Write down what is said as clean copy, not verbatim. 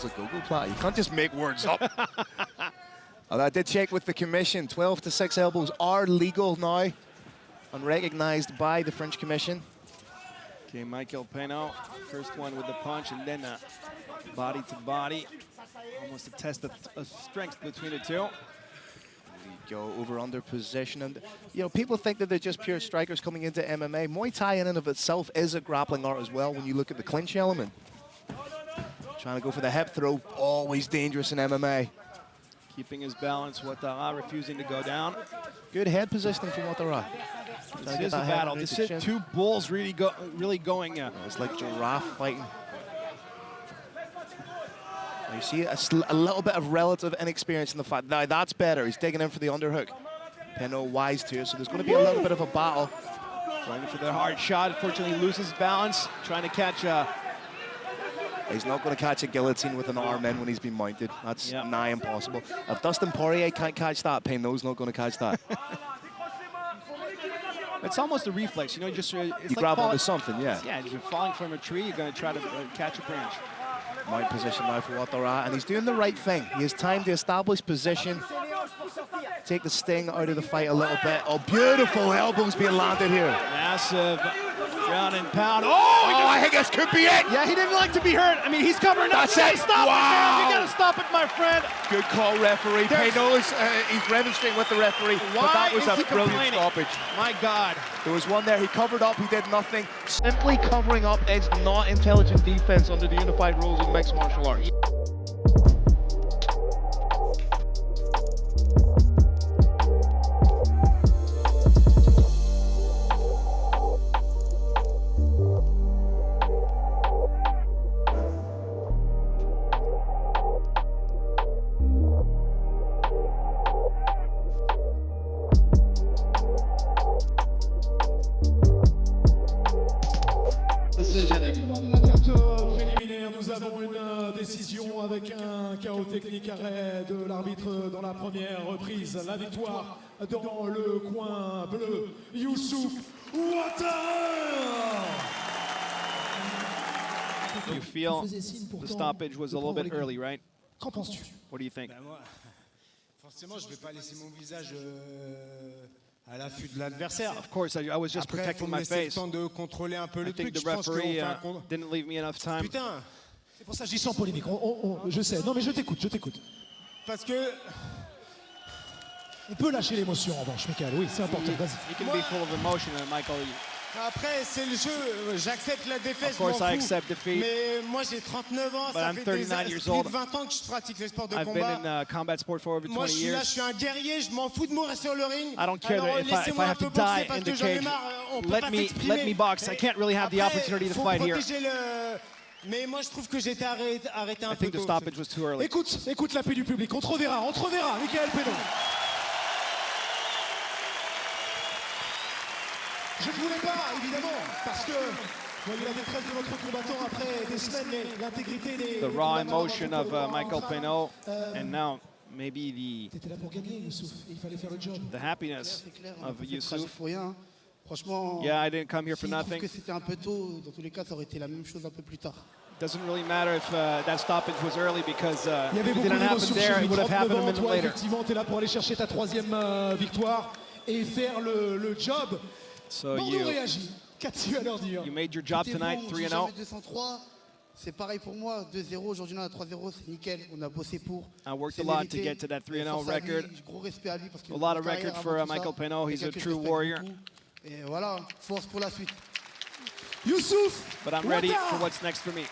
as a go-go platter. You can't just make words up. I did check with the commission. 12 to 6 elbows are legal now and recognized by the French commission. Okay, Michael Peynaud, first one with the punch and then body to body. Almost a test of strength between the two. Go over-under position. And, you know, people think that they're just pure strikers coming into MMA. Muay Thai in and of itself is a grappling art as well when you look at the clinch element. Trying to go for the hip throw, always dangerous in MMA. Keeping his balance, Ouattara refusing to go down. Good head positioning from Ouattara. This is a battle. This is two bulls really going. It's like giraffe fighting. You see a little bit of relative inexperience in the fight. Now that's better. He's digging in for the underhook. Peynaud wise to it, so there's going to be a little bit of a battle. Trying for the hard shot. Unfortunately, he loses balance. Trying to catch He's not going to catch a guillotine with an arm in when he's been mounted. That's nigh impossible. If Dustin Poirier can't catch that, Peynaud's not going to catch that. It's almost a reflex, you know. It's you like grab onto something, yeah. Yeah, you're falling from a tree. You're going to try to catch a branch. Mount position now for Ouattara, and he's doing the right thing. He has time to establish position, take the sting out of the fight a little bit. Oh, beautiful elbows being landed here. Massive ground and pound. I think this could be it. Yeah, he didn't like to be hurt. I mean, he's covering up. That's it. Stop it, man. You got to stop it, my friend. Good call, referee. Peynaud is he's remonstrating with the referee, but that was a brilliant stoppage. My God. There was one there. He covered up. He did nothing. Simply covering up is not intelligent defense under the unified rules of mixed martial arts. Nous avons une décision avec un chaos technique, arrêt de l'arbitre dans la première reprise. La victoire dans le coin bleu, Youssouf Ouattara. You feel the stoppage was a little bit early, right? Qu'en penses-tu? What do you think? Moi, forcément, je ne vais pas laisser mon visage à l'affût de l'adversaire. Of course, I was just Après, protecting faut me my laisser le face. temps de contrôler un peu I le think truc. the Je pense qu'on referee fait un didn't leave me enough time. Putain, C'est pour ça que je dis sans polémique. Je sais. Non, mais je t'écoute, je t'écoute. parce que On peut lâcher l'émotion en revanche, Michael. Oui, c'est important. Vas-y. You can be full of emotion, Michael. après, c'est le jeu. J'accepte la défaite, Of je m'en course, I fous. accept defeat. Mais moi, j'ai 39 ans, ça I'm fait 39 years plus old. de 20 ans que je pratique le sport de I've combat. been in combat sport for over Moi, 20 je suis là, je years. suis un guerrier, je m'en fous de mourir sur le ring. I don't care Alors, if I laissez-moi un have peu to boxer die parce in que the j'en ai cage. marre. On peut Let pas me s'exprimer. box. I can't really have the Après, opportunity to faut fight here. protéger le... Mais moi, je trouve que j'étais arrêté un I peu think the tôt. stoppage was too early. Écoute l'appui du public. On te reverra, Michael Peynaud. Je ne voulais pas, évidemment, parce que voyez la détresse de votre combattant après des semaines, l'intégrité des... The raw emotion of Michael Peynaud, and now maybe T'étais là pour gagner, Youssouf, et il fallait faire le job. the happiness of Youssouf. Pour rien. Franchement, Yeah, I didn't come here for s'il trouve nothing. que c'était un peu tôt, dans tous les cas, ça aurait été la même chose un peu plus tard. Doesn't really matter if that stoppage was early because Il y avait if it beaucoup didn't happen d'émotions there, chez lui, it would have 39 happened a ans, minute toi, later. effectivement, t'es là pour aller chercher ta troisième victoire et faire le job. So Bordeaux réagit. Qu'as-tu à leur dire? you made your job C'était tonight, bon, 3-0. j'ai jamais 203. C'est pareil pour moi, 2-0, aujourd'hui on a 3-0, c'est nickel, on a bossé pour. I worked C'est a lot to mérité. get to that 3-0 Force à lui, record. Gros respect à lui parce qu'il A a lot une of carrière record for avant tout Michael ça. Peynaud. He's a Quelqu'un que je true respecte warrior. beaucoup. Et voilà, force pour la suite. Youssouf But I'm ready Ouattara. for what's next for me.